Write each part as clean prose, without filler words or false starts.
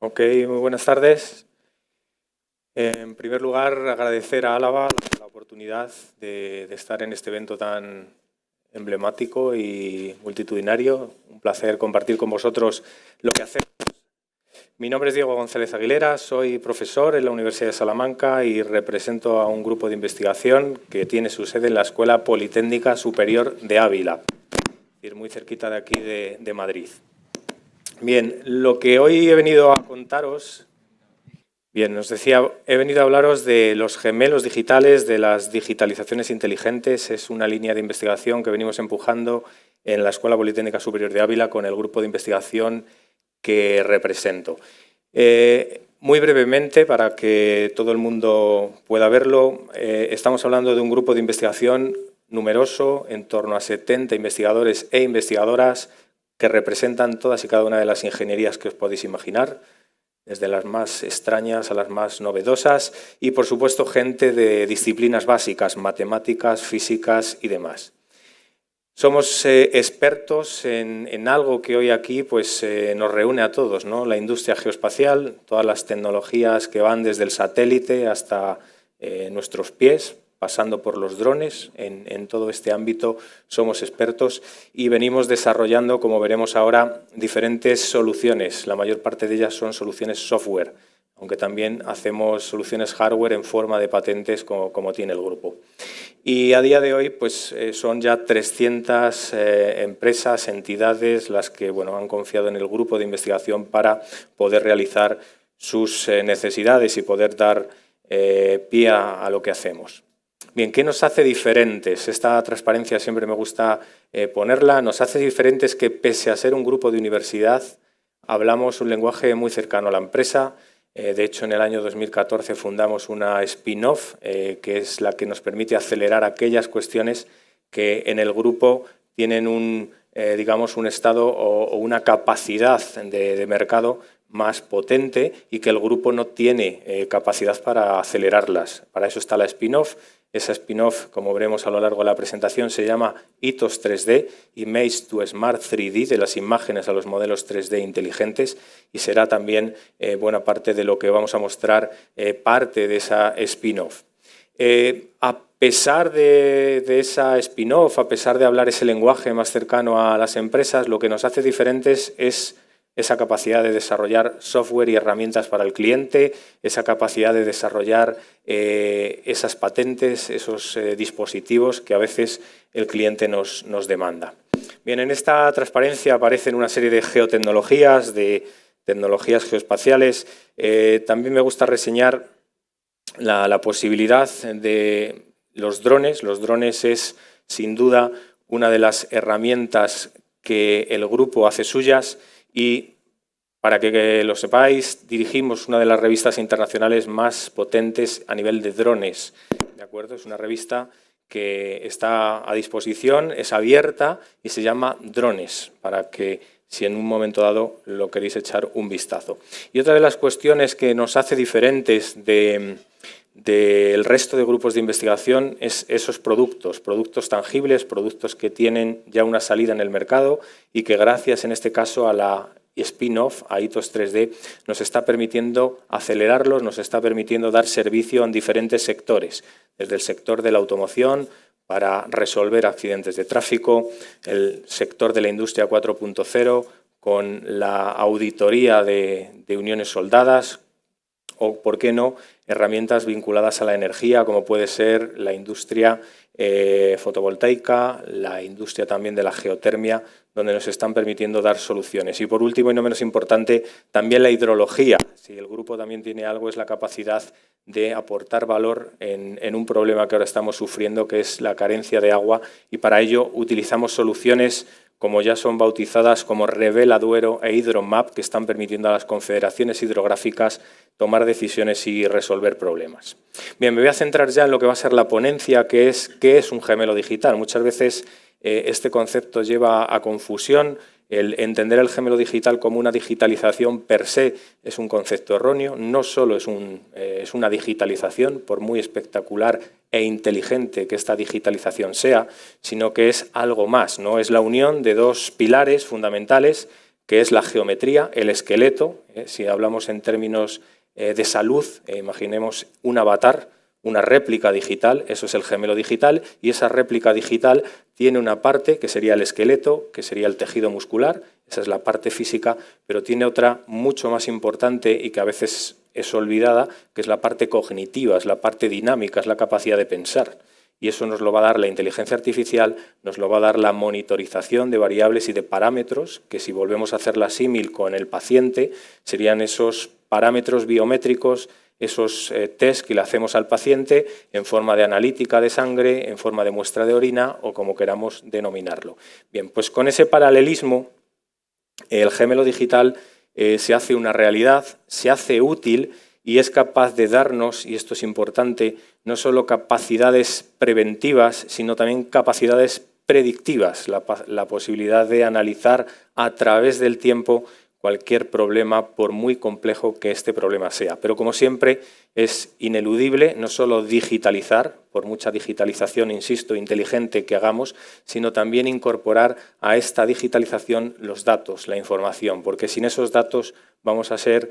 Ok, muy buenas tardes. En primer lugar, agradecer a Álava la oportunidad de estar en este evento tan emblemático y multitudinario. Un placer compartir con vosotros lo que hacemos. Mi nombre es Diego González Aguilera, soy profesor en la Universidad de Salamanca y represento a un grupo de investigación que tiene su sede en la Escuela Politécnica Superior de Ávila, es decir, muy cerquita de aquí de Madrid. Bien, lo que hoy he venido a contaros... Bien, os decía, he venido a hablaros de los gemelos digitales, de las digitalizaciones inteligentes. Es una línea de investigación que venimos empujando en la Escuela Politécnica Superior de Ávila con el grupo de investigación que represento. Muy brevemente, para que todo el mundo pueda verlo, estamos hablando de un grupo de investigación numeroso, en torno a 70 investigadores e investigadoras que representan todas y cada una de las ingenierías que os podéis imaginar, desde las más extrañas a las más novedosas y, por supuesto, gente de disciplinas básicas, matemáticas, físicas y demás. Somos expertos en algo que hoy aquí pues, nos reúne a todos, ¿no? La industria geoespacial, todas las tecnologías que van desde el satélite hasta nuestros pies, pasando por los drones. En todo este ámbito somos expertos y venimos desarrollando, como veremos ahora, diferentes soluciones. La mayor parte de ellas son soluciones software, aunque también hacemos soluciones hardware en forma de patentes como tiene el grupo. Y a día de hoy pues, son ya 300 empresas, entidades, las que han confiado en el grupo de investigación para poder realizar sus necesidades y poder dar pie a lo que hacemos. Bien, ¿qué nos hace diferentes? Esta transparencia siempre me gusta ponerla. Nos hace diferentes que, pese a ser un grupo de universidad, hablamos un lenguaje muy cercano a la empresa. De hecho, en el año 2014 fundamos una spin-off, que es la que nos permite acelerar aquellas cuestiones que en el grupo tienen un estado o una capacidad de mercado más potente y que el grupo no tiene capacidad para acelerarlas. Para eso está la spin-off. Esa spin-off, como veremos a lo largo de la presentación, se llama Hitos 3D, Image to Smart 3D, de las imágenes a los modelos 3D inteligentes, y será también buena parte de lo que vamos a mostrar, parte de esa spin-off. A pesar de esa spin-off, a pesar de hablar ese lenguaje más cercano a las empresas, lo que nos hace diferentes es esa capacidad de desarrollar software y herramientas para el cliente, esa capacidad de desarrollar esas patentes, esos dispositivos que a veces el cliente nos demanda. Bien, en esta transparencia aparecen una serie de geotecnologías, de tecnologías geoespaciales. También me gusta reseñar la posibilidad de los drones. Los drones es, sin duda, una de las herramientas que el grupo hace suyas. Y para que lo sepáis, dirigimos una de las revistas internacionales más potentes a nivel de drones. ¿De acuerdo? Es una revista que está a disposición, es abierta y se llama Drones, para que si en un momento dado lo queréis echar un vistazo. Y otra de las cuestiones que nos hace diferentes del resto de grupos de investigación es esos productos tangibles, productos que tienen ya una salida en el mercado y que gracias en este caso a la spin-off, a Hitos 3D, nos está permitiendo acelerarlos, nos está permitiendo dar servicio en diferentes sectores, desde el sector de la automoción para resolver accidentes de tráfico, el sector de la industria 4.0 con la auditoría de uniones soldadas, o, por qué no, herramientas vinculadas a la energía, como puede ser la industria fotovoltaica, la industria también de la geotermia, donde nos están permitiendo dar soluciones. Y por último, y no menos importante, también la hidrología. Si el grupo también tiene algo, es la capacidad de aportar valor en un problema que ahora estamos sufriendo, que es la carencia de agua, y para ello utilizamos soluciones como ya son bautizadas como Revela Duero e Hidromap, que están permitiendo a las confederaciones hidrográficas tomar decisiones y resolver problemas. Bien, me voy a centrar ya en lo que va a ser la ponencia, que es ¿qué es un gemelo digital? Muchas veces este concepto lleva a confusión. El entender el gemelo digital como una digitalización per se es un concepto erróneo. No solo es una digitalización, por muy espectacular e inteligente que esta digitalización sea, sino que es algo más, ¿no? Es la unión de dos pilares fundamentales que es la geometría, el esqueleto. Si hablamos en términos de salud, imaginemos un avatar, una réplica digital, eso es el gemelo digital, y esa réplica digital tiene una parte que sería el esqueleto, que sería el tejido muscular, esa es la parte física, pero tiene otra mucho más importante y que a veces es olvidada, que es la parte cognitiva, es la parte dinámica, es la capacidad de pensar. Y eso nos lo va a dar la inteligencia artificial, nos lo va a dar la monitorización de variables y de parámetros, que si volvemos a hacer la símil con el paciente, serían esos parámetros biométricos, esos test que le hacemos al paciente en forma de analítica de sangre, en forma de muestra de orina o como queramos denominarlo. Bien, pues con ese paralelismo, el gemelo digital se hace una realidad, se hace útil y es capaz de darnos, y esto es importante, no solo capacidades preventivas, sino también capacidades predictivas, la posibilidad de analizar a través del tiempo cualquier problema, por muy complejo que este problema sea. Pero como siempre es ineludible no solo digitalizar, por mucha digitalización, insisto, inteligente que hagamos, sino también incorporar a esta digitalización los datos, la información, porque sin esos datos vamos a ser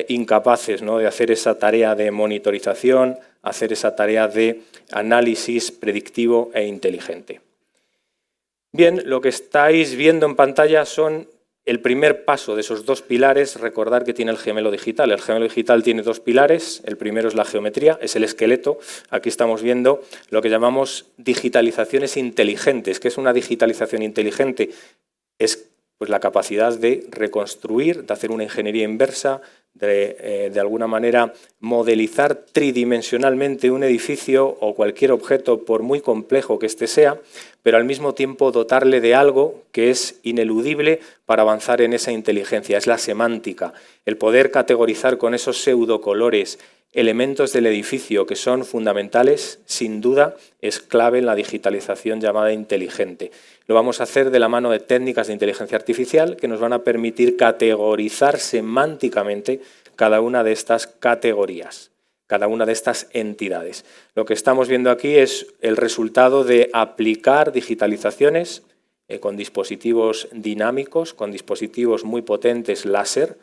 incapaces, ¿no?, de hacer esa tarea de monitorización, hacer esa tarea de análisis predictivo e inteligente. Bien, lo que estáis viendo en pantalla son el primer paso de esos dos pilares. Recordar que tiene el gemelo digital. El gemelo digital tiene dos pilares. El primero es la geometría, es el esqueleto. Aquí estamos viendo lo que llamamos digitalizaciones inteligentes. ¿Qué es una digitalización inteligente? Es pues la capacidad de reconstruir, de hacer una ingeniería inversa, de alguna manera modelizar tridimensionalmente un edificio o cualquier objeto, por muy complejo que éste sea, pero al mismo tiempo dotarle de algo que es ineludible para avanzar en esa inteligencia. Es la semántica, el poder categorizar con esos pseudocolores elementos del edificio que son fundamentales, sin duda, es clave en la digitalización llamada inteligente. Lo vamos a hacer de la mano de técnicas de inteligencia artificial que nos van a permitir categorizar semánticamente cada una de estas categorías, cada una de estas entidades. Lo que estamos viendo aquí es el resultado de aplicar digitalizaciones con dispositivos dinámicos, con dispositivos muy potentes láser,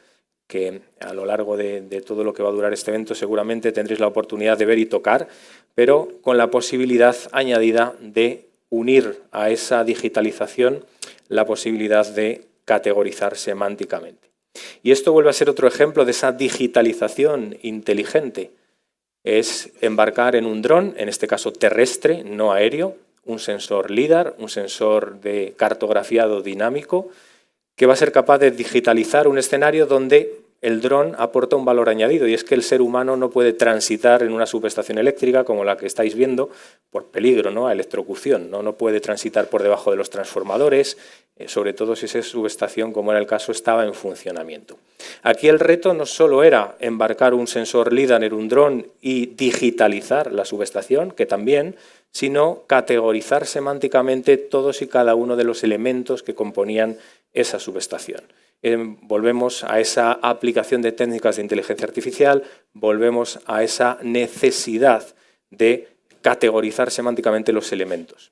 que a lo largo de todo lo que va a durar este evento seguramente tendréis la oportunidad de ver y tocar, pero con la posibilidad añadida de unir a esa digitalización la posibilidad de categorizar semánticamente. Y esto vuelve a ser otro ejemplo de esa digitalización inteligente. Es embarcar en un dron, en este caso terrestre, no aéreo, un sensor LIDAR, un sensor de cartografiado dinámico, que va a ser capaz de digitalizar un escenario donde el dron aporta un valor añadido, y es que el ser humano no puede transitar en una subestación eléctrica como la que estáis viendo por peligro, ¿no?, a electrocución, no puede transitar por debajo de los transformadores, sobre todo si esa subestación, como era el caso, estaba en funcionamiento. Aquí el reto no solo era embarcar un sensor LIDAR en un dron y digitalizar la subestación, que también, sino categorizar semánticamente todos y cada uno de los elementos que componían esa subestación. Volvemos a esa aplicación de técnicas de inteligencia artificial, volvemos a esa necesidad de categorizar semánticamente los elementos.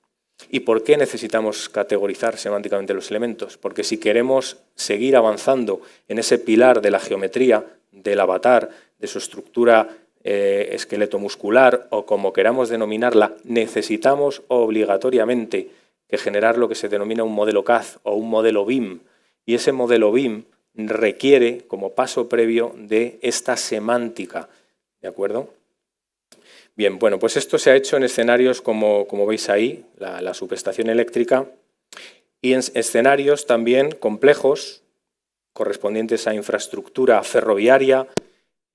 ¿Y por qué necesitamos categorizar semánticamente los elementos? Porque si queremos seguir avanzando en ese pilar de la geometría, del avatar, de su estructura esqueleto muscular o como queramos denominarla, necesitamos obligatoriamente que generar lo que se denomina un modelo CAD o un modelo BIM. Y ese modelo BIM requiere, como paso previo, de esta semántica, ¿de acuerdo? Bien, bueno, pues esto se ha hecho en escenarios como veis ahí, la subestación eléctrica, y en escenarios también complejos, correspondientes a infraestructura ferroviaria.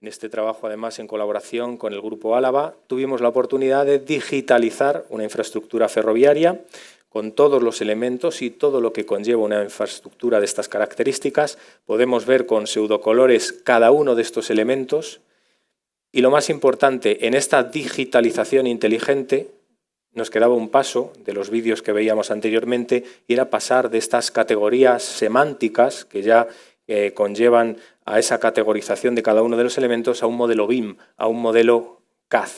En este trabajo, además, en colaboración con el Grupo Álava, tuvimos la oportunidad de digitalizar una infraestructura ferroviaria con todos los elementos y todo lo que conlleva una infraestructura de estas características. Podemos ver con pseudocolores cada uno de estos elementos. Y lo más importante, en esta digitalización inteligente nos quedaba un paso de los vídeos que veíamos anteriormente, y era pasar de estas categorías semánticas que ya conllevan a esa categorización de cada uno de los elementos a un modelo BIM, a un modelo CAD.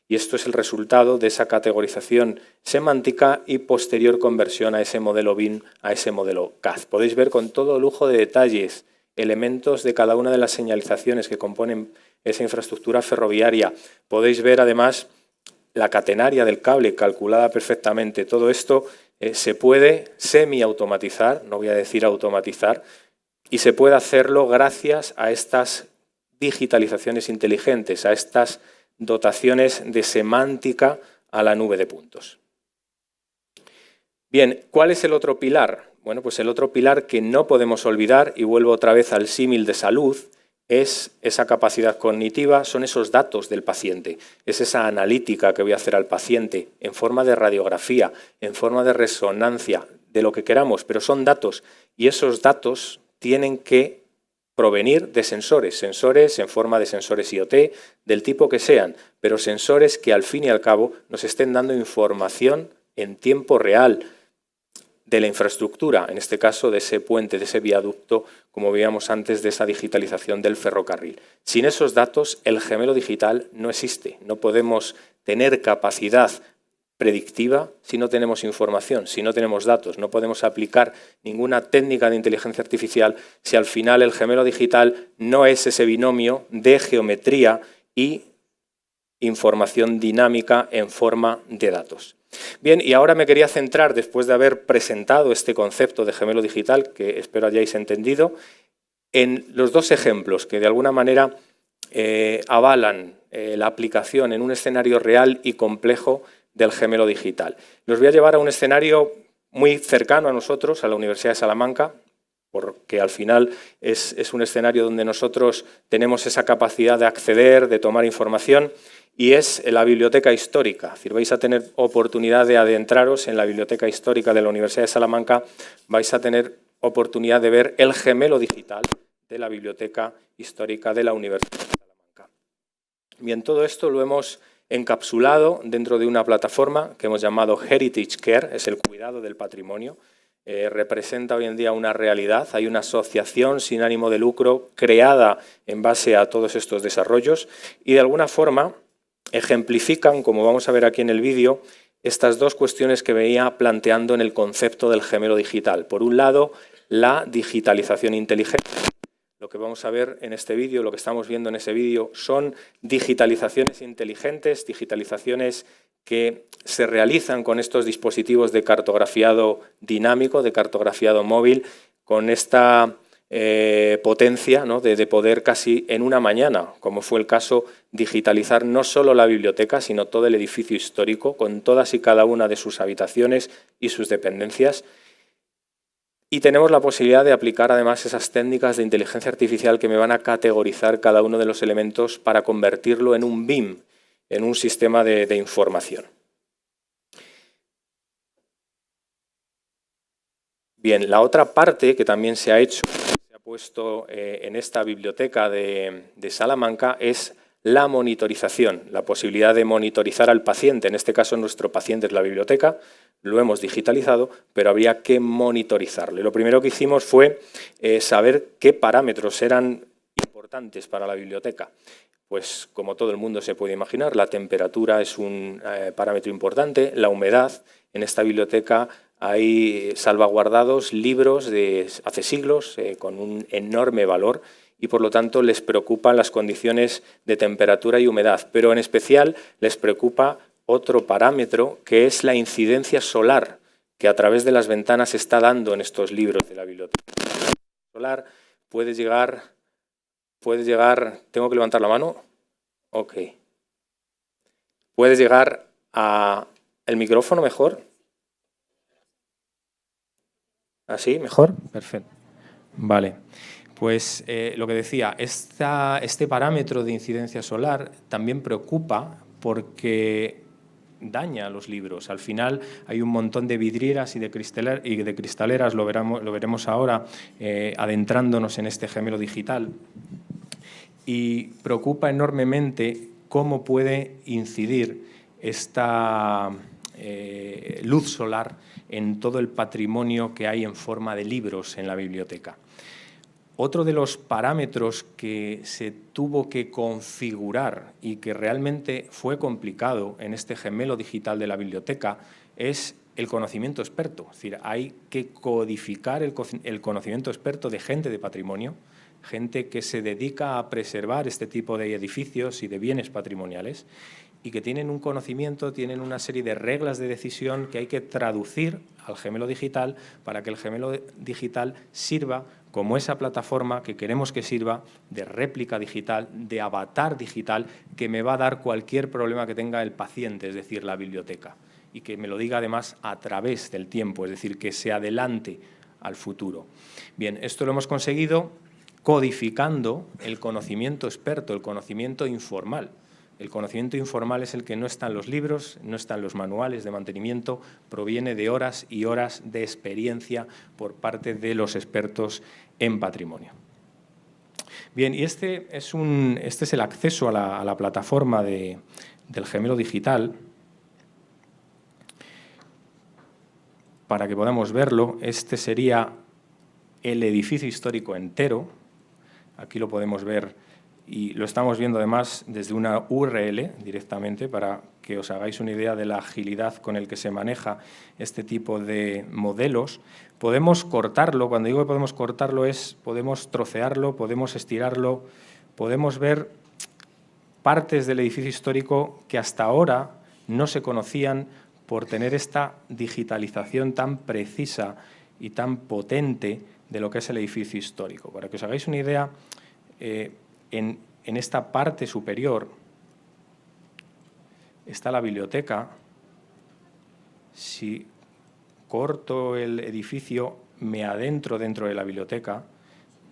y esto es el resultado de esa categorización semántica y posterior conversión a ese modelo BIM, a ese modelo CAD. Podéis ver con todo lujo de detalles elementos de cada una de las señalizaciones que componen esa infraestructura ferroviaria. Podéis ver además la catenaria del cable calculada perfectamente. Todo esto se puede semi-automatizar, no voy a decir automatizar, y se puede hacerlo gracias a estas digitalizaciones inteligentes, a estas dotaciones de semántica a la nube de puntos. Bien, ¿cuál es el otro pilar? Bueno, pues el otro pilar que no podemos olvidar, y vuelvo otra vez al símil de salud, es esa capacidad cognitiva, son esos datos del paciente, es esa analítica que voy a hacer al paciente en forma de radiografía, en forma de resonancia, de lo que queramos, pero son datos y esos datos tienen que provenir de sensores en forma de sensores IoT, del tipo que sean, pero sensores que al fin y al cabo nos estén dando información en tiempo real de la infraestructura, en este caso de ese puente, de ese viaducto, como veíamos antes, de esa digitalización del ferrocarril. Sin esos datos, el gemelo digital no existe. No podemos tener capacidad predictiva si no tenemos información, si no tenemos datos. No podemos aplicar ninguna técnica de inteligencia artificial si al final el gemelo digital no es ese binomio de geometría y información dinámica en forma de datos. Bien, y ahora me quería centrar, después de haber presentado este concepto de gemelo digital, que espero hayáis entendido, en los dos ejemplos que de alguna manera avalan la aplicación en un escenario real y complejo del gemelo digital. Los voy a llevar a un escenario muy cercano a nosotros, a la Universidad de Salamanca, porque al final es un escenario donde nosotros tenemos esa capacidad de acceder, de tomar información, y es la biblioteca histórica. Es decir, vais a tener oportunidad de adentraros en la biblioteca histórica de la Universidad de Salamanca, vais a tener oportunidad de ver el gemelo digital de la biblioteca histórica de la Universidad de Salamanca. Bien, todo esto lo hemos encapsulado dentro de una plataforma que hemos llamado Heritage Care, es el cuidado del patrimonio. Representa hoy en día una realidad, hay una asociación sin ánimo de lucro creada en base a todos estos desarrollos y de alguna forma ejemplifican, como vamos a ver aquí en el vídeo, estas dos cuestiones que venía planteando en el concepto del gemelo digital. Por un lado, la digitalización inteligente. Lo que vamos a ver en este vídeo, lo que estamos viendo en ese vídeo, son digitalizaciones inteligentes, digitalizaciones que se realizan con estos dispositivos de cartografiado dinámico, de cartografiado móvil, con esta potencia, ¿no?, de poder casi en una mañana, como fue el caso, digitalizar no solo la biblioteca, sino todo el edificio histórico, con todas y cada una de sus habitaciones y sus dependencias. Y tenemos la posibilidad de aplicar además esas técnicas de inteligencia artificial que me van a categorizar cada uno de los elementos para convertirlo en un BIM, en un sistema de información. Bien, la otra parte que también se ha hecho, se ha puesto en esta biblioteca de Salamanca, es la monitorización, la posibilidad de monitorizar al paciente. En este caso, nuestro paciente es la biblioteca, lo hemos digitalizado, pero habría que monitorizarlo. Y lo primero que hicimos fue saber qué parámetros eran importantes para la biblioteca. Pues como todo el mundo se puede imaginar, la temperatura es un parámetro importante, la humedad. En esta biblioteca hay salvaguardados libros de hace siglos con un enorme valor y por lo tanto les preocupan las condiciones de temperatura y humedad, pero en especial les preocupa otro parámetro que es la incidencia solar que a través de las ventanas se está dando en estos libros de la biblioteca. Solar puede llegar, ¿tengo que levantar la mano? Ok. ¿Puedes llegar a el micrófono mejor? ¿Así? ¿Mejor? Perfecto. Vale. Pues lo que decía, este parámetro de incidencia solar también preocupa porque daña los libros. Al final hay un montón de vidrieras y de cristaleras, lo veremos ahora adentrándonos en este gemelo digital. Y preocupa enormemente cómo puede incidir esta luz solar en todo el patrimonio que hay en forma de libros en la biblioteca. Otro de los parámetros que se tuvo que configurar y que realmente fue complicado en este gemelo digital de la biblioteca es el conocimiento experto. Es decir, hay que codificar el conocimiento experto de gente de patrimonio, gente que se dedica a preservar este tipo de edificios y de bienes patrimoniales y que tienen un conocimiento, tienen una serie de reglas de decisión que hay que traducir al gemelo digital para que el gemelo digital sirva como esa plataforma que queremos que sirva de réplica digital, de avatar digital, que me va a dar cualquier problema que tenga el paciente, es decir, la biblioteca, y que me lo diga además a través del tiempo, es decir, que se adelante al futuro. Bien, esto lo hemos conseguido codificando el conocimiento experto, el conocimiento informal. El conocimiento informal es el que no está en los libros, no está en los manuales de mantenimiento, proviene de horas y horas de experiencia por parte de los expertos en patrimonio. Bien, y este es el acceso a la plataforma del gemelo digital. Para que podamos verlo, este sería el edificio histórico entero. Aquí lo podemos ver y lo estamos viendo además desde una URL directamente para que os hagáis una idea de la agilidad con el que se maneja este tipo de modelos. Podemos cortarlo, cuando digo que podemos cortarlo podemos trocearlo, podemos estirarlo, podemos ver partes del edificio histórico que hasta ahora no se conocían por tener esta digitalización tan precisa y tan potente de lo que es el edificio histórico. Para que os hagáis una idea, en esta parte superior está la biblioteca. Si corto el edificio, me adentro dentro de la biblioteca,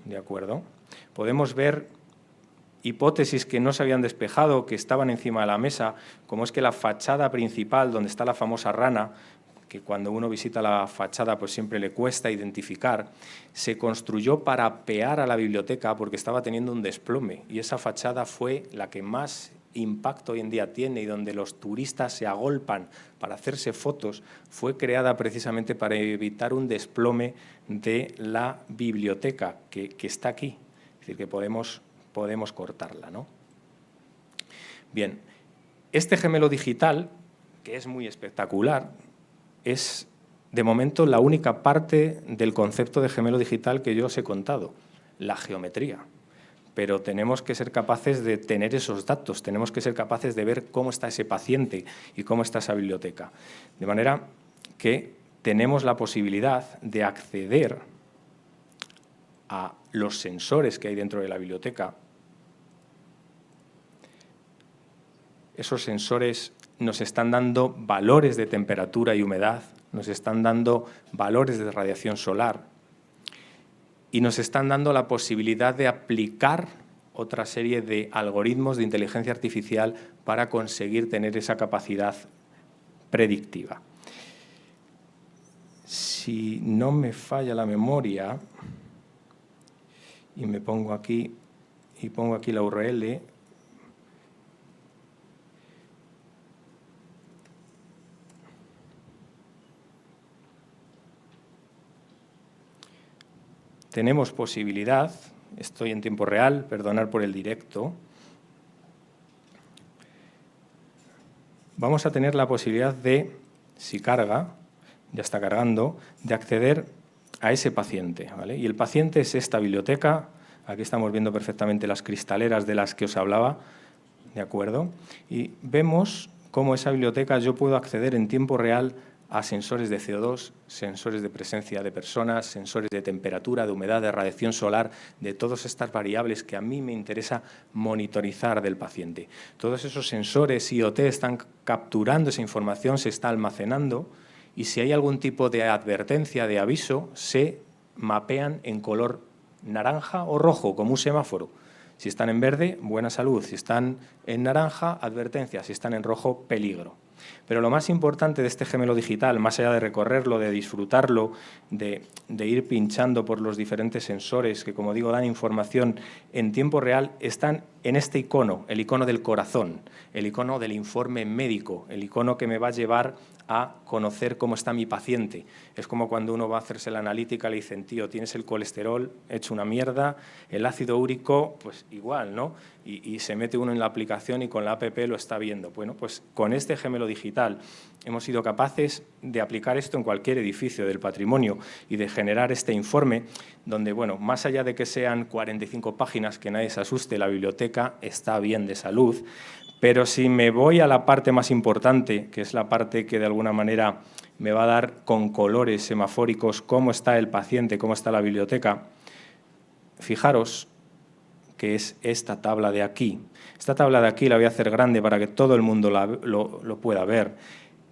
¿de acuerdo? Podemos ver hipótesis que no se habían despejado, que estaban encima de la mesa, como es que la fachada principal, donde está la famosa rana, que cuando uno visita la fachada pues siempre le cuesta identificar, se construyó para apear a la biblioteca porque estaba teniendo un desplome y esa fachada fue la que más impacto hoy en día tiene y donde los turistas se agolpan para hacerse fotos, fue creada precisamente para evitar un desplome de la biblioteca que está aquí, es decir, que podemos cortarla, ¿no? Bien, este gemelo digital, que es muy espectacular, es, de momento, la única parte del concepto de gemelo digital que yo os he contado, la geometría. Pero tenemos que ser capaces de tener esos datos, tenemos que ser capaces de ver cómo está ese paciente y cómo está esa biblioteca. De manera que tenemos la posibilidad de acceder a los sensores que hay dentro de la biblioteca. Esos sensores nos están dando valores de temperatura y humedad, nos están dando valores de radiación solar y nos están dando la posibilidad de aplicar otra serie de algoritmos de inteligencia artificial para conseguir tener esa capacidad predictiva. Si no me falla la memoria y me pongo aquí y pongo aquí la URL, tenemos posibilidad, estoy en tiempo real, perdonad por el directo, vamos a tener la posibilidad de, si carga, ya está cargando, de acceder a ese paciente, ¿vale? Y el paciente es esta biblioteca, aquí estamos viendo perfectamente las cristaleras de las que os hablaba, ¿de acuerdo? Y vemos cómo esa biblioteca yo puedo acceder en tiempo real a sensores de CO2, sensores de presencia de personas, sensores de temperatura, de humedad, de radiación solar, de todas estas variables que a mí me interesa monitorizar del paciente. Todos esos sensores IoT están capturando esa información, se está almacenando y si hay algún tipo de advertencia, de aviso, se mapean en color naranja o rojo, como un semáforo. Si están en verde, buena salud. Si están en naranja, advertencia. Si están en rojo, peligro. Pero lo más importante de este gemelo digital, más allá de recorrerlo, de disfrutarlo, de ir pinchando por los diferentes sensores que, como digo, dan información en tiempo real, están en este icono, el icono del corazón, el icono del informe médico, el icono que me va a llevar a conocer cómo está mi paciente. Es como cuando uno va a hacerse la analítica, le dicen, tío, tienes el colesterol hecho una mierda, el ácido úrico, pues igual, ¿no? Y se mete uno en la aplicación y con la app lo está viendo. Bueno, pues con este gemelo digital hemos sido capaces de aplicar esto en cualquier edificio del patrimonio y de generar este informe donde, bueno, más allá de que sean 45 páginas, que nadie se asuste, la biblioteca está bien de salud. Pero si me voy a la parte más importante, que es la parte que de alguna manera me va a dar con colores semafóricos cómo está el paciente, cómo está la biblioteca, fijaros que es esta tabla de aquí. Esta tabla de aquí la voy a hacer grande para que todo el mundo lo pueda ver.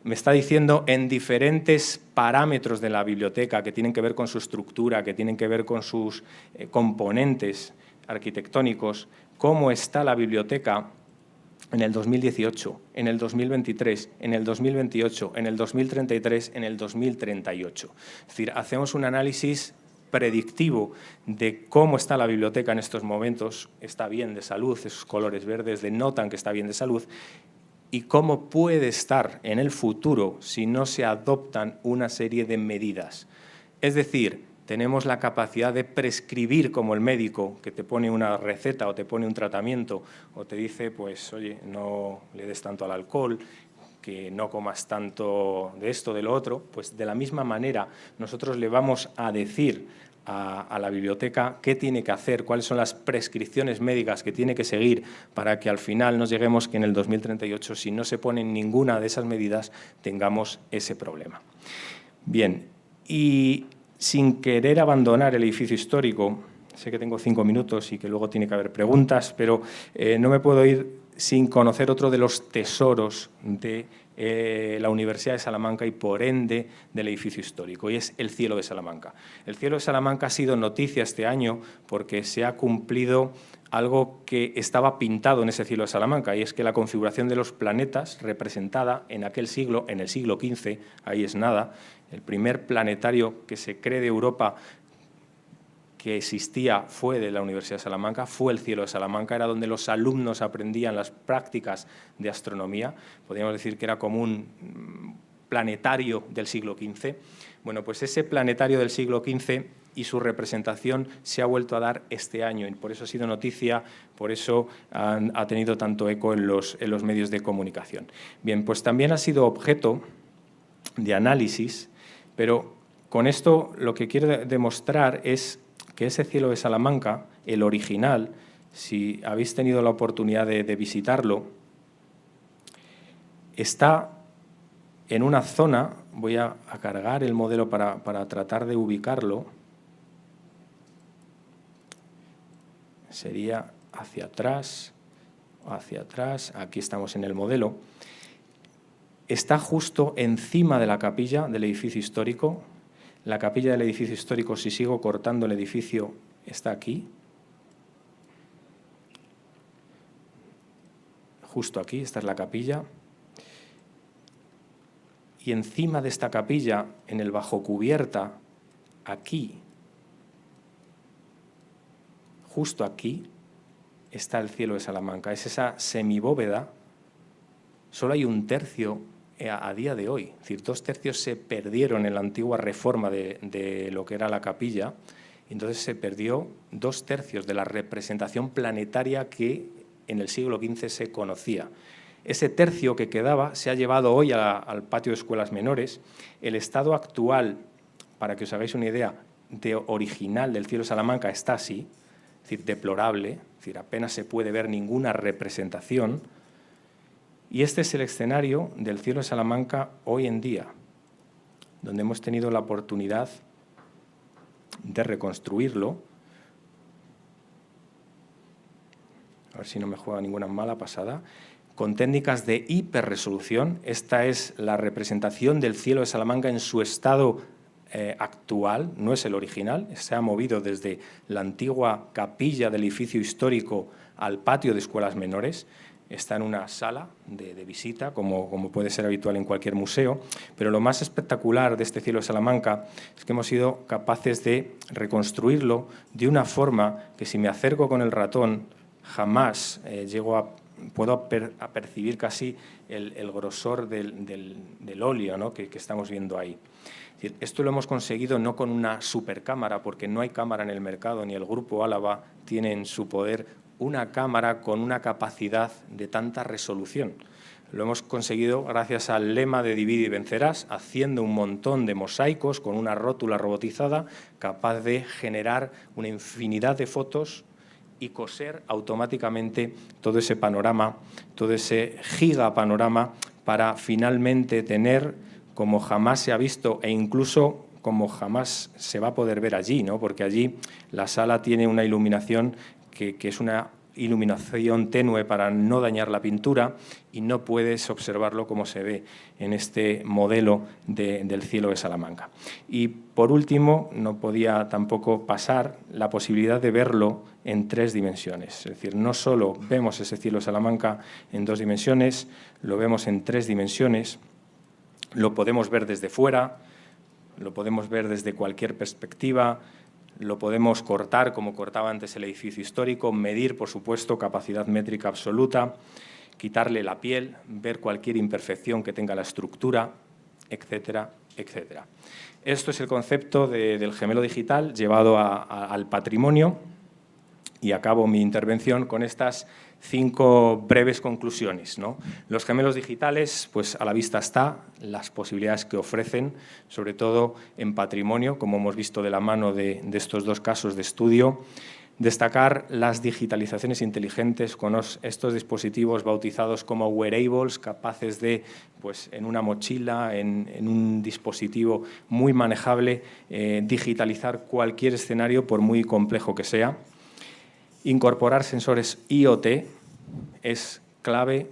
Me está diciendo en diferentes parámetros de la biblioteca que tienen que ver con su estructura, que tienen que ver con sus componentes arquitectónicos, cómo está la biblioteca en el 2018, en el 2023, en el 2028, en el 2033, en el 2038. Es decir, hacemos un análisis predictivo de cómo está la biblioteca en estos momentos, está bien de salud, esos colores verdes denotan que está bien de salud, y cómo puede estar en el futuro si no se adoptan una serie de medidas. Es decir, tenemos la capacidad de prescribir como el médico, que te pone una receta o te pone un tratamiento o te dice, pues, oye, no le des tanto al alcohol, que no comas tanto de esto, de lo otro, pues de la misma manera nosotros le vamos a decir a la biblioteca qué tiene que hacer, cuáles son las prescripciones médicas que tiene que seguir para que al final nos lleguemos que en el 2038, si no se ponen ninguna de esas medidas, tengamos ese problema. Bien, y sin querer abandonar el edificio histórico, sé que tengo 5 minutos y que luego tiene que haber preguntas, pero no me puedo ir sin conocer otro de los tesoros de la Universidad de Salamanca y, por ende, del edificio histórico, y es el cielo de Salamanca. El cielo de Salamanca ha sido noticia este año porque se ha cumplido algo que estaba pintado en ese cielo de Salamanca, y es que la configuración de los planetas representada en aquel siglo, en el siglo XV, ahí es nada, el primer planetario que se cree de Europa que existía fue de la Universidad de Salamanca, fue el cielo de Salamanca, era donde los alumnos aprendían las prácticas de astronomía, podríamos decir que era como un planetario del siglo XV. Bueno, pues ese planetario del siglo XV y su representación se ha vuelto a dar este año, y por eso ha sido noticia, por eso ha tenido tanto eco en los medios de comunicación. Bien, pues también ha sido objeto de análisis, pero con esto lo que quiero demostrar es que ese cielo de Salamanca, el original, si habéis tenido la oportunidad de visitarlo, está en una zona, voy a cargar el modelo para tratar de ubicarlo, sería hacia atrás, aquí estamos en el modelo, está justo encima de la capilla del edificio histórico. La capilla del edificio histórico, si sigo cortando el edificio, está aquí. Justo aquí, esta es la capilla. Y encima de esta capilla, en el bajo cubierta, aquí, justo aquí, está el cielo de Salamanca. Es esa semibóveda. Solo hay un tercio a día de hoy, es decir, 2 tercios se perdieron en la antigua reforma de lo que era la capilla, y entonces se perdió 2 tercios de la representación planetaria que en el siglo XV se conocía. Ese tercio que quedaba se ha llevado hoy al patio de escuelas menores. El estado actual, para que os hagáis una idea, de original del cielo de Salamanca está así, es decir, deplorable, es decir, apenas se puede ver ninguna representación. Y este es el escenario del cielo de Salamanca hoy en día, donde hemos tenido la oportunidad de reconstruirlo. A ver si no me juega ninguna mala pasada. Con técnicas de hiperresolución. Esta es la representación del cielo de Salamanca en su estado actual, no es el original. Se ha movido desde la antigua capilla del edificio histórico al patio de escuelas menores. está en una sala de visita, como puede ser habitual en cualquier museo, pero lo más espectacular de este cielo de Salamanca es que hemos sido capaces de reconstruirlo de una forma que, si me acerco con el ratón, jamás puedo percibir casi el grosor del óleo, ¿no?, que estamos viendo ahí. Es decir, esto lo hemos conseguido no con una supercámara, porque no hay cámara en el mercado, ni el Grupo Álava tiene en su poder una cámara con una capacidad de tanta resolución. Lo hemos conseguido gracias al lema de Divide y vencerás, haciendo un montón de mosaicos con una rótula robotizada capaz de generar una infinidad de fotos y coser automáticamente todo ese panorama, todo ese gigapanorama, para finalmente tener, como jamás se ha visto e incluso como jamás se va a poder ver allí, ¿no?, porque allí la sala tiene una iluminación que es una iluminación tenue para no dañar la pintura, y no puedes observarlo como se ve en este modelo del cielo de Salamanca. Y, por último, no podía tampoco pasar la posibilidad de verlo en 3 dimensiones. Es decir, no solo vemos ese cielo de Salamanca en 2 dimensiones, lo vemos en 3 dimensiones, lo podemos ver desde fuera, lo podemos ver desde cualquier perspectiva, lo podemos cortar como cortaba antes el edificio histórico, medir, por supuesto, capacidad métrica absoluta, quitarle la piel, ver cualquier imperfección que tenga la estructura, etcétera, etcétera. Esto es el concepto del gemelo digital llevado al patrimonio, y acabo mi intervención con estas 5 breves conclusiones, ¿no? Los gemelos digitales, pues a la vista está las posibilidades que ofrecen, sobre todo en patrimonio, como hemos visto de la mano de estos 2 casos de estudio. Destacar las digitalizaciones inteligentes con estos dispositivos bautizados como wearables, capaces de, pues, en una mochila, en un dispositivo muy manejable, digitalizar cualquier escenario, por muy complejo que sea. Incorporar sensores IoT es clave,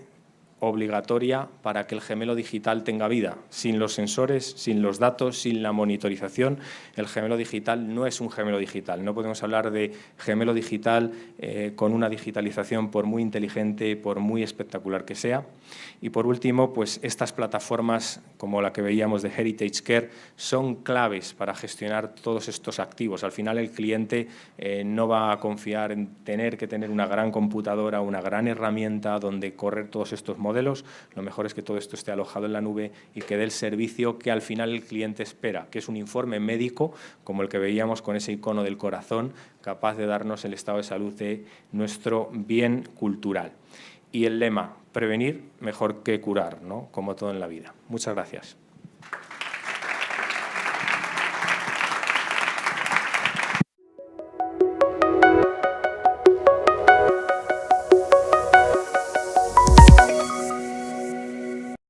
obligatoria, para que el gemelo digital tenga vida. Sin los sensores, sin los datos, sin la monitorización, el gemelo digital no es un gemelo digital. No podemos hablar de gemelo digital con una digitalización, por muy inteligente, por muy espectacular que sea. Y, por último, pues estas plataformas, como la que veíamos de Heritage Care, son claves para gestionar todos estos activos. Al final, el cliente no va a confiar en tener que tener una gran computadora, una gran herramienta donde correr todos estos modelos. Lo mejor es que todo esto esté alojado en la nube y que dé el servicio que al final el cliente espera, que es un informe médico, como el que veíamos con ese icono del corazón, capaz de darnos el estado de salud de nuestro bien cultural. Y el lema, prevenir mejor que curar, ¿no?, como todo en la vida. Muchas gracias.